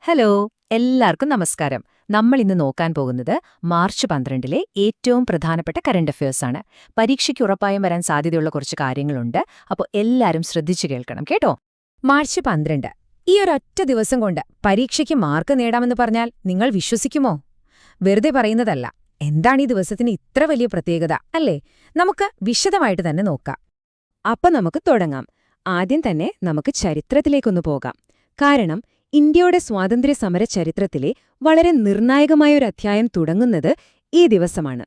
Hello, എല്ലാവർക്കും നമസ്കാരം. നമ്മൾ ഇന്ന് നോക്കാൻ പോകുന്നത് മാർച്ച് 12-ലെ ഏറ്റവും പ്രധാനപ്പെട്ട കറണ്ട് അഫയേഴ്സാണ്. പരീക്ഷയ്ക്ക് ഉറപ്പായും വരാൻ സാധ്യതയുള്ള കുറച്ച് കാര്യങ്ങളുണ്ട്. അപ്പോൾ എല്ലാവരും ശ്രദ്ധിച്ചു കേൾക്കണം കേട്ടോ. മാർച്ച് 12 ഈ ഒരൊറ്റ ദിവസം കൊണ്ട് പരീക്ഷയ്ക്ക് മാർക്ക് നേടാമെന്ന് പറഞ്ഞാൽ നിങ്ങൾ വിശ്വസിക്കുമോ? വെറുതെ പറയുന്നതല്ല. എന്താണ് ഈ ദിവസത്തിന് ഇത്ര വലിയ പ്രത്യേകത, അല്ലേ? നമുക്ക് വിശദമായിട്ട് തന്നെ നോക്കാം. അപ്പം നമുക്ക് തുടങ്ങാം. ആദ്യം തന്നെ നമുക്ക് ചരിത്രത്തിലേക്കൊന്ന് പോകാം. കാരണം ഇന്ത്യയുടെ സ്വാതന്ത്ര്യ സമര ചരിത്രത്തിലെ വളരെ നിർണായകമായൊരു അധ്യായം തുടങ്ങുന്നത് ഈ ദിവസമാണ്.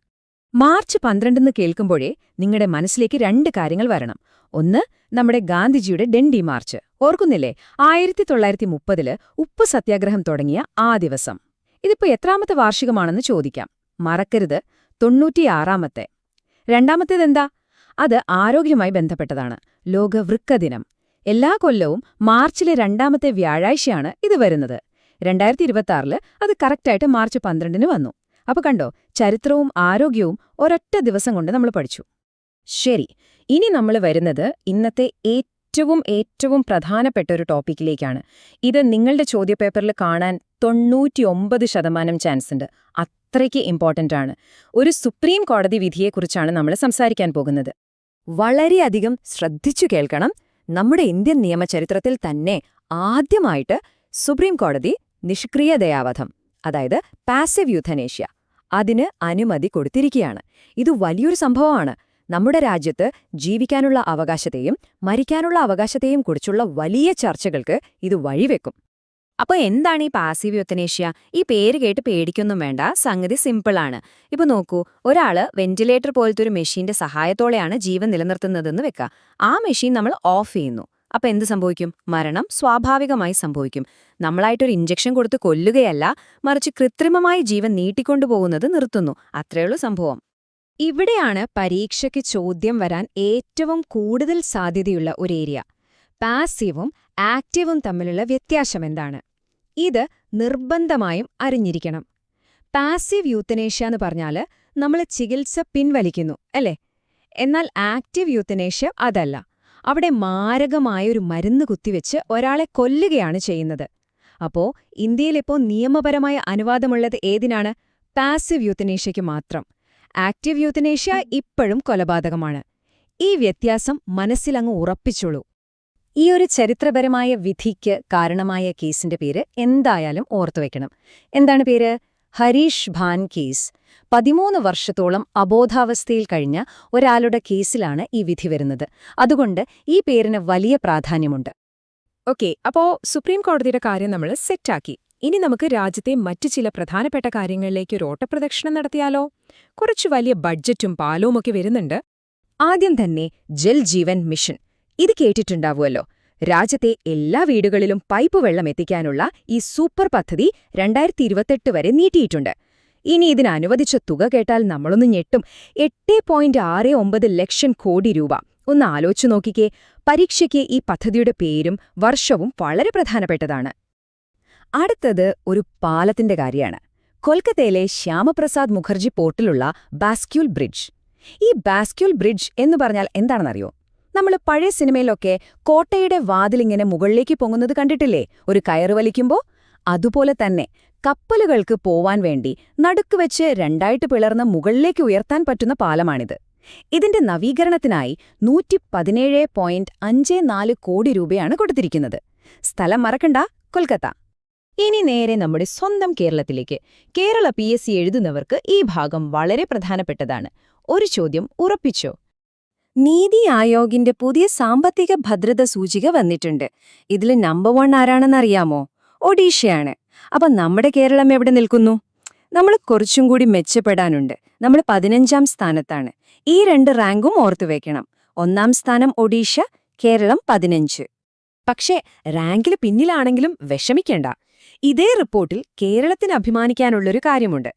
മാർച്ച് 12 കേൾക്കുമ്പോഴേ നിങ്ങളുടെ മനസ്സിലേക്ക് രണ്ട് കാര്യങ്ങൾ വരണം. ഒന്ന്, നമ്മുടെ ഗാന്ധിജിയുടെ ഡൻഡി മാർച്ച്. ഓർക്കുന്നില്ലേ? 1930 ഉപ്പ് സത്യാഗ്രഹം തുടങ്ങിയ ആ ദിവസം. ഇതിപ്പോ എത്രാമത്തെ വാർഷികമാണെന്ന് ചോദിക്കാം. മറക്കരുത്, 96ാമത്തെ. രണ്ടാമത്തേതെന്താ? അത് ആരോഗ്യവുമായി ബന്ധപ്പെട്ടതാണ്. ലോക വൃക്ക ദിനം. എല്ലാ കൊല്ലവും മാർച്ചിലെ രണ്ടാമത്തെ വ്യാഴാഴ്ചയാണ് ഇത് വരുന്നത്. 2026 അത് കറക്റ്റായിട്ട് മാർച്ച് 12 വന്നു. അപ്പൊ കണ്ടോ, ചരിത്രവും ആരോഗ്യവും ഒരൊറ്റ ദിവസം കൊണ്ട് നമ്മൾ പഠിച്ചു. ശരി, ഇനി നമ്മൾ വരുന്നത് ഇന്നത്തെ ഏറ്റവും പ്രധാനപ്പെട്ട ഒരു ടോപ്പിക്കിലേക്കാണ്. ഇത് നിങ്ങളുടെ ചോദ്യപേപ്പറിൽ കാണാൻ 99% ചാൻസ് ഉണ്ട്. അത്രയ്ക്ക് ഇമ്പോർട്ടൻ്റ് ആണ്. ഒരു സുപ്രീം കോടതി വിധിയെക്കുറിച്ചാണ് നമ്മൾ സംസാരിക്കാൻ പോകുന്നത്. വളരെയധികം ശ്രദ്ധിച്ചു കേൾക്കണം. നമ്മുടെ ഇന്ത്യൻ നിയമചരിത്രത്തിൽ തന്നെ ആദ്യമായിട്ട് സുപ്രീം കോടതി നിഷ്ക്രിയ ദയാവധം, അതായത് പാസീവ് യൂഥനേഷ്യ, അതിന് അനുമതി കൊടുത്തിരിക്കുകയാണ്. ഇത് വലിയൊരു സംഭവമാണ്. നമ്മുടെ രാജ്യത്ത് ജീവിക്കാനുള്ള അവകാശത്തെയും മരിക്കാനുള്ള അവകാശത്തെയും കുറിച്ചുള്ള വലിയ ചർച്ചകൾക്ക് ഇത് വഴിവെക്കും. അപ്പോൾ എന്താണ് ഈ പാസീവ് യൂത്തനേഷ്യ? ഈ പേര് കേട്ട് പേടിക്കൊന്നും വേണ്ട. സംഗതി സിമ്പിളാണ്. ഇപ്പൊ നോക്കൂ, ഒരാള് വെന്റിലേറ്റർ പോലത്തെ ഒരു മെഷീന്റെ സഹായത്തോടെയാണ് ജീവൻ നിലനിർത്തുന്നതെന്ന് വെക്കുക. ആ മെഷീൻ നമ്മൾ ഓഫ് ചെയ്യുന്നു. അപ്പൊ എന്ത് സംഭവിക്കും? മരണം സ്വാഭാവികമായി സംഭവിക്കും. നമ്മളായിട്ടൊരു ഇഞ്ചക്ഷൻ കൊടുത്ത് കൊല്ലുകയല്ല, മറിച്ച് കൃത്രിമമായി ജീവൻ നീട്ടിക്കൊണ്ടുപോകുന്നത് നിർത്തുന്നു. അത്രയുള്ളൂ സംഭവം. ഇവിടെയാണ് പരീക്ഷയ്ക്ക് ചോദ്യം വരാൻ ഏറ്റവും കൂടുതൽ സാധ്യതയുള്ള ഒരു ഏരിയ. പാസീവും ആക്റ്റീവും തമ്മിലുള്ള വ്യത്യാസം എന്താണ്? ഇത് നിർബന്ധമായും അറിഞ്ഞിരിക്കണം. പാസീവ് യൂത്തനേഷ്യ എന്ന് പറഞ്ഞാൽ നമ്മൾ ചികിത്സ പിൻവലിക്കുന്നു, അല്ലേ? എന്നാൽ ആക്റ്റീവ് യൂത്തനേഷ്യ അതല്ല. അവിടെ മാരകമായൊരു മരുന്ന് കുത്തിവെച്ച് ഒരാളെ കൊല്ലുകയാണ് ചെയ്യുന്നത്. അപ്പോ ഇന്ത്യയിലിപ്പോൾ നിയമപരമായ അനുവാദമുള്ളത് ഏതിനാണ്? പാസീവ് യൂത്തനേഷ്യയ്ക്ക് മാത്രം. ആക്റ്റീവ് യൂത്തനേഷ്യ ഇപ്പോഴും കൊലപാതകമാണ്. ഈ വ്യത്യാസം മനസ്സിലങ്ങ് ഉറപ്പിച്ചോളൂ. ഈ ഒരു ചരിത്രപരമായ വിധിക്ക് കാരണമായ കേസിന്റെ പേര് എന്തായാലും ഓർത്തുവെക്കണം. എന്താണ് പേര്? ഹരീഷ് ഭാൻ കേസ്. 13 വർഷത്തോളം അബോധാവസ്ഥയിൽ കഴിഞ്ഞ ഒരാളുടെ കേസിലാണ് ഈ വിധി വരുന്നത്. അതുകൊണ്ട് ഈ പേരിന് വലിയ പ്രാധാന്യമുണ്ട്. ഓക്കെ, അപ്പോ സുപ്രീം കോടതിയുടെ കാര്യം നമ്മൾ സെറ്റാക്കി. ഇനി നമുക്ക് രാജ്യത്തെ മറ്റു ചില പ്രധാനപ്പെട്ട കാര്യങ്ങളിലേക്ക് ഒരു ഓട്ടപ്രദക്ഷിണം നടത്തിയാലോ? കുറച്ചു വലിയ ബഡ്ജറ്റും പാലവുമൊക്കെ വരുന്നുണ്ട്. ആദ്യം തന്നെ ജൽ ജീവൻ മിഷൻ. ഇത് കേട്ടിട്ടുണ്ടാവുമല്ലോ. രാജ്യത്തെ എല്ലാ വീടുകളിലും പൈപ്പ് വെള്ളം എത്തിക്കാനുള്ള ഈ സൂപ്പർ പദ്ധതി 2028 വരെ നീട്ടിയിട്ടുണ്ട്. ഇനി ഇതിന് അനുവദിച്ച തുക കേട്ടാൽ നമ്മളൊന്ന് ഞെട്ടും. 8.69 ലക്ഷം കോടി രൂപ. ഒന്ന് ആലോചിച്ചു നോക്കിക്കേ. പരീക്ഷയ്ക്ക് ഈ പദ്ധതിയുടെ പേരും വർഷവും വളരെ പ്രധാനപ്പെട്ടതാണ്. അടുത്തത് ഒരു പാലത്തിന്റെ കാര്യമാണ്. കൊൽക്കത്തയിലെ ശ്യാമപ്രസാദ് മുഖർജി പോർട്ടിലുള്ള ബാസ്ക്യൂൾ ബ്രിഡ്ജ്. ഈ ബാസ്ക്യൂൾ ബ്രിഡ്ജ് എന്ന് പറഞ്ഞാൽ എന്താണെന്നറിയോ? നമ്മൾ പഴയ സിനിമയിലൊക്കെ കോട്ടയുടെ വാതിലിങ്ങനെ മുകളിലേക്ക് പൊങ്ങുന്നത് കണ്ടിട്ടില്ലേ, ഒരു കയറ് വലിക്കുമ്പോൾ? അതുപോലെ തന്നെ കപ്പലുകൾക്ക് പോവാൻ വേണ്ടി നടുക്കുവെച്ച് രണ്ടായിട്ട് പിളർന്ന് മുകളിലേക്ക് ഉയർത്താൻ പറ്റുന്ന പാലമാണിത്. ഇതിന്റെ നവീകരണത്തിനായി 117.54 കോടി രൂപയാണ് കൊടുത്തിരിക്കുന്നത്. സ്ഥലം മറക്കണ്ട, കൊൽക്കത്ത. ഇനി നേരെ നമ്മുടെ സ്വന്തം കേരളത്തിലേക്ക്. കേരള PSC എഴുതുന്നവർക്ക് ഈ ഭാഗം വളരെ പ്രധാനപ്പെട്ടതാണ്. ഒരു ചോദ്യം ഉറപ്പിച്ചോ? നീതി ആയോഗിന്റെ പുതിയ സാമ്പത്തിക ഭദ്രത സൂചിക വന്നിട്ടുണ്ട്. ഇതിൽ നമ്പർ 1 ആരാണെന്നറിയാമോ? ഒഡീഷയാണ്. അപ്പം നമ്മുടെ കേരളം എവിടെ നിൽക്കുന്നു? നമ്മൾ കുറച്ചും കൂടി മെച്ചപ്പെടാനുണ്ട്. നമ്മൾ 15ാം സ്ഥാനത്താണ്. ഈ 2 റാങ്കും ഓർത്തുവെക്കണം. 1ാം സ്ഥാനം ഒഡീഷ, കേരളം 15. പക്ഷേ റാങ്കിൽ പിന്നിലാണെങ്കിലും വിഷമിക്കേണ്ട. ഇതേ റിപ്പോർട്ടിൽ കേരളത്തിന് അഭിമാനിക്കാനുള്ളൊരു കാര്യമുണ്ട്.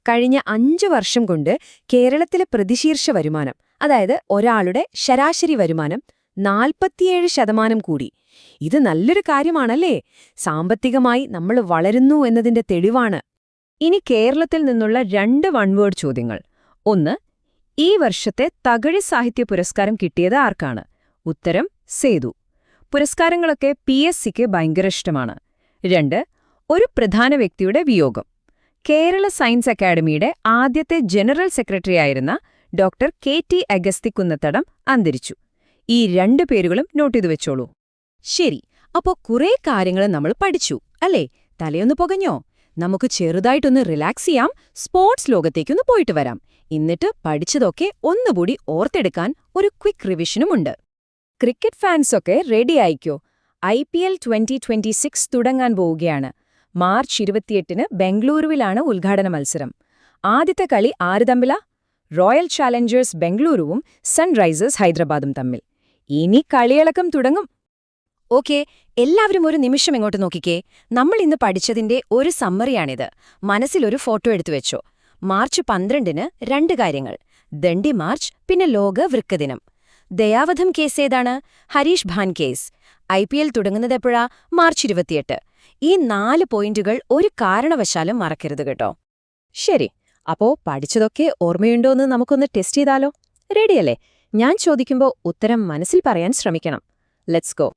കഴിഞ്ഞ 5 വർഷം കൊണ്ട് കേരളത്തിലെ പ്രതിശീർഷ വരുമാനം, അതായത് ഒരാളുടെ ശരാശരി വരുമാനം 47% കൂടി. ഇത് നല്ലൊരു കാര്യമാണല്ലേ? സാമ്പത്തികമായി നമ്മൾ വളരുന്നു എന്നതിന്റെ തെളിവാണ്. ഇനി കേരളത്തിൽ നിന്നുള്ള 2 വൺ-വേർഡ് ചോദ്യങ്ങൾ. ഒന്ന്, ഈ വർഷത്തെ തകഴി സാഹിത്യ പുരസ്കാരം കിട്ടിയത് ആർക്കാണ്? ഉത്തരം സേതു. പുരസ്കാരങ്ങളൊക്കെ PSCക്ക് ഭയങ്കര ഇഷ്ടമാണ്. 2, ഒരു പ്രധാന വ്യക്തിയുടെ വിയോഗം. കേരള സയൻസ് അക്കാദമിയുടെ ആദ്യത്തെ ജനറൽ സെക്രട്ടറിയായിരുന്ന ഡോക്ടർ KT അഗസ്തിക്കുന്നത്തടം അന്തരിച്ചു. ഈ 2 പേരുകളും നോട്ട് ചെയ്തു വെച്ചോളൂ. ശരി, അപ്പോ കുറേ കാര്യങ്ങൾ നമ്മൾ പഠിച്ചു അല്ലേ? തലയൊന്ന് പുകഞ്ഞോ? നമുക്ക് ചെറുതായിട്ടൊന്ന് റിലാക്സ് ചെയ്യാം, സ്പോർട്സ് ലോകത്തേക്കൊന്ന് പോയിട്ട് വരാം. എന്നിട്ട് പഠിച്ചതൊക്കെ ഒന്നുകൂടി ഓർത്തെടുക്കാൻ ഒരു ക്വിക്ക് റിവിഷനുമുണ്ട്. ക്രിക്കറ്റ് ഫാൻസൊക്കെ റെഡി ആയിക്കോ. IPL 2026 തുടങ്ങാൻ പോവുകയാണ്. മാർച്ച് 28-ന് ബംഗളൂരുവിലാണ് ഉദ്ഘാടന മത്സരം. ആദ്യത്തെ കളി ആര് തമ്മിലാ? റോയൽ ചാലഞ്ചേഴ്സ് ബംഗളൂരുവും സൺറൈസേഴ്സ് ഹൈദരാബാദും തമ്മിൽ. ഇനി കളിയിളക്കം തുടങ്ങും. ഓക്കേ, എല്ലാവരും ഒരു നിമിഷം ഇങ്ങോട്ട് നോക്കിക്കേ. നമ്മൾ ഇന്ന് പഠിച്ചതിന്റെ ഒരു സമ്മറിയാണിത്. മനസ്സിലൊരു ഫോട്ടോ എടുത്തു വെച്ചോ. മാർച്ച് 12-ന് 2 കാര്യങ്ങൾ: ദണ്ഡി മാർച്ച്, പിന്നെ ലോക വൃക്കദിനം. ദയാവധം കേസ് ഏതാണ്? ഹരീഷ് ഭാൻ കേസ്. IPL തുടങ്ങുന്നതെപ്പോഴാ? മാർച്ച് 28. ഈ 4 പോയിന്റുകൾ ഒരു കാരണവശാലും മറക്കരുത് കേട്ടോ. ശരി, അപ്പോ പഠിച്ചതൊക്കെ ഓർമ്മയുണ്ടോന്ന് നമുക്കൊന്ന് ടെസ്റ്റ് ചെയ്താലോ? റെഡിയല്ലേ? ഞാൻ ചോദിക്കുമ്പോൾ ഉത്തരം മനസ്സിൽ പറയാൻ ശ്രമിക്കണം. Let's go.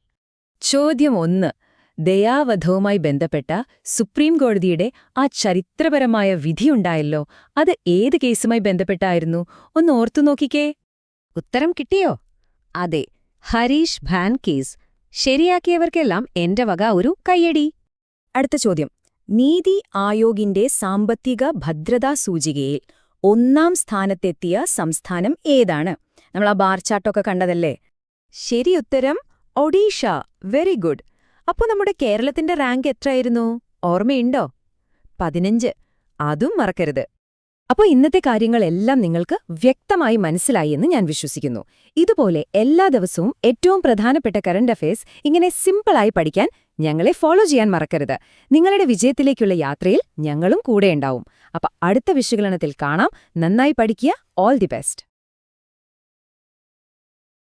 ചോദ്യം 1. ദയാവധവുമായി ബന്ധപ്പെട്ട സുപ്രീം കോടതിയുടെ ആ ചരിത്രപരമായ വിധിയുണ്ടായല്ലോ, അത് ഏത് കേസുമായി ബന്ധപ്പെട്ടായിരുന്നു? ഒന്ന് ഓർത്തു നോക്കിക്കേ. ഉത്തരം കിട്ടിയോ? അതെ, ഹരീഷ് ഭാൻ കേസ്. ശരിയാക്കിയവർക്കെല്ലാം എന്റെ വക ഒരു കയ്യടി. അടുത്ത ചോദ്യം. നീതി ആയോഗിന്റെ സാമ്പത്തിക ഭദ്രതാ സൂചികയിൽ 1-ാം സ്ഥാനത്തെത്തിയ സംസ്ഥാനം ഏതാണ്? നമ്മൾ ആ ബാർ ചാർട്ടൊക്കെ കണ്ടതല്ലേ? ശരി ഉത്തരം ഒഡീഷ. Very good. അപ്പോൾ നമ്മുടെ കേരളത്തിന്റെ റാങ്ക് എത്രയായിരുന്നു? ഓർമ്മയുണ്ടോ? 15. അതും മറക്കരുത്. അപ്പോൾ ഇന്നത്തെ കാര്യങ്ങളെല്ലാം നിങ്ങൾക്ക് വ്യക്തമായി മനസ്സിലായി എന്ന് ഞാൻ വിശ്വസിക്കുന്നു. ഇതുപോലെ എല്ലാ ദിവസവും ഏറ്റവും പ്രധാനപ്പെട്ട കറന്റ് അഫയേഴ്സ് ഇങ്ങനെ സിമ്പിളായി പഠിക്കാൻ ഞങ്ങളെ ഫോളോ ചെയ്യാൻ മറക്കരുത്. നിങ്ങളുടെ വിജയത്തിലേക്കുള്ള യാത്രയിൽ ഞങ്ങളും കൂടെയുണ്ടാവും. അപ്പോൾ അടുത്ത വിശകലനത്തിൽ കാണാം. നന്നായി പഠിക്കുക. All the best.